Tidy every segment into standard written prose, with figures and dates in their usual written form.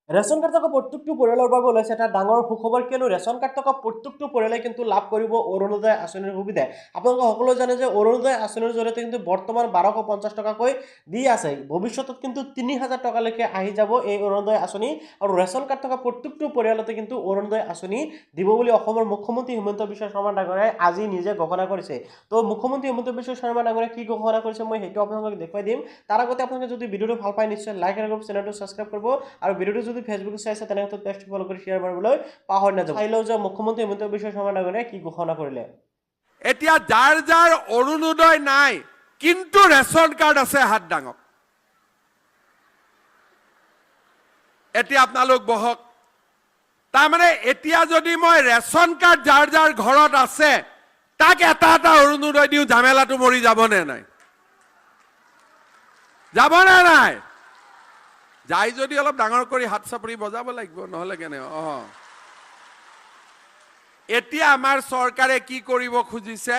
Ration card থকা প্ৰত্যেকটো পৰিয়ালৰ বাবে ওলাইছে এটা ডাঙৰ সুখবৰ, কিয়নো ৰেচন কাৰ্ড থকা প্ৰত্যেকটো পৰিয়ালে কিন্তু লাভ কৰিব অৰুণোদয় আঁচনিৰ সুবিধা। আপোনালোকে সকলোৱে জানে যে অৰুণোদয় আঁচনিৰ জৰিয়তে কিন্তু বৰ্তমান 1250 টকাকৈ দি আছে। ভৱিষ্যতত কিন্তু 3000 টকালৈকে আহি যাব এই অৰুণোদয় আঁচনি, আৰু ৰেচন কাৰ্ড থকা প্ৰত্যেকটো পৰিয়ালতে কিন্তু অৰুণোদয় আঁচনি দিব বুলি অসমৰ মুখ্যমন্ত্ৰী হিমন্ত বিশ্ব শৰ্মা ডাঙৰীয়াই আজি নিজে ঘোষণা কৰিছে। তো মুখ্যমন্ত্ৰী হিমন্ত বিশ্ব শৰ্মা ডাঙৰীয়াই কি ঘোষণা কৰিছে মই সেইটো আপোনালোকক দেখুৱাই দিম। তাৰ আগতে আপোনালোকে যদি ভিডিঅ'টো ভাল পায় নিশ্চয় লাইক আৰু চেনেলটো ছাবস্ক্ৰাইব কৰিব, আৰু ভিডিঅ'টো যদি ফেচবুক চাইছে তেনেহ'লে পেজটো ফলো কৰি শ্বেয়াৰ কৰিবলৈ পাহৰি নাযাব। চাই লওঁ যে মুখ্যমন্ত্ৰী হিমন্ত বিশ্ব শৰ্মা ডাঙৰীয়াই কি ঘোষণা কৰিলে। এতিয়া যাৰ যাৰ অৰুণোদয় নাই কিন্তু ৰেচন কাৰ্ড আছে হাত ডাঙক। এতিয়া আপোনালোক বহক। তাৰমানে এতিয়া যদি মই ৰেচন কাৰ্ড যাৰ যাৰ ঘৰত আছে তাক এটা এটা অৰুণোদয় দিওঁ, ঝামেলাটো মৰি যাবনে নাই? যাবনে নাই? যাই যদি অলপ ডাঙৰ কৰি হাত চাপৰি বজাব লাগিব, নহ'লে কেনে? এতিয়া আমাৰ চৰকাৰে কি কৰিব খুজিছে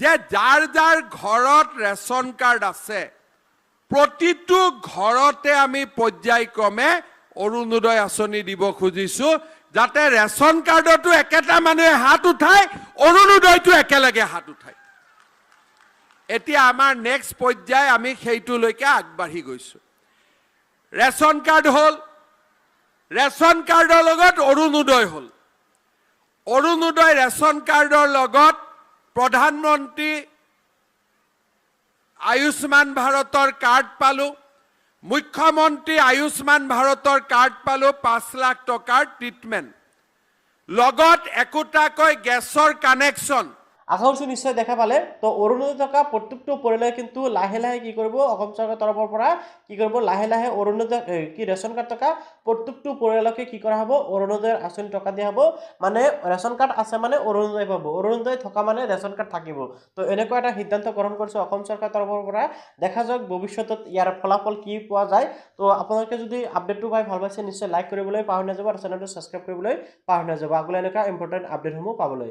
যে যাৰ যাৰ ঘৰত ৰেচন কাৰ্ড আছে প্ৰতিটো ঘৰতে আমি পৰ্যায়ক্ৰমে অৰুণোদয় আঁচনি দিব খুজিছো, যাতে ৰেচন কাৰ্ডতো একেটা মানুহে হাত উঠায়, অৰুণোদয়টো একেলগে হাত উঠায়। এতিয়া আমাৰ নেক্সট পৰ্যায় আমি সেইটোলৈকে আগবাঢ়ি গৈছো। ৰেচন কাৰ্ড হ'ল, ৰেচন কাৰ্ডৰ লগত অৰুণোদয় হ'ল। অৰুণোদয় ৰেচন কাৰ্ডৰ লগত প্ৰধানমন্ত্ৰী আয়ুষ্মান ভাৰতৰ কাৰ্ড পালোঁ, মুখ্যমন্ত্ৰী আয়ুষ্মান ভাৰতৰ কাৰ্ড পালোঁ, 5 লাখ টকাৰ ট্ৰিটমেণ্ট, লগত একোটাকৈ গেছৰ কানেকশ্যন। আশা কৰিছোঁ নিশ্চয় দেখা পালে। তো অৰুণোদয় থকা প্ৰত্যেকটো পৰিয়ালে কিন্তু লাহে লাহে কি কৰিব, অসম চৰকাৰৰ তৰফৰ পৰা কি কৰিব, লাহে লাহে অৰুণোদয় কি ৰেচন কাৰ্ড থকা প্ৰত্যেকটো পৰিয়ালকে কি কৰা হ'ব, অৰুণোদয়ৰ আঁচনি টকা দিয়া হ'ব। মানে ৰেচন কাৰ্ড আছে মানে অৰুণোদয় পাব, অৰুণোদয় থকা মানে ৰেচন কাৰ্ড থাকিব। তো এনেকুৱা এটা সিদ্ধান্ত গ্ৰহণ কৰিছে অসম চৰকাৰৰ তৰফৰ পৰা। দেখা যাওক ভৱিষ্যতত ইয়াৰ ফলাফল কি পোৱা যায়। তো আপোনালোকে যদি আপডেটটো পাই ভাল পাইছে নিশ্চয় লাইক কৰিবলৈ পাহৰি নাযাব, আৰু চেনেলটো ছাবস্ক্ৰাইব কৰিবলৈ পাহৰি নাযাব আগলৈ এনেকুৱা ইম্পৰ্টেণ্ট আপডেটসমূহ পাবলৈ।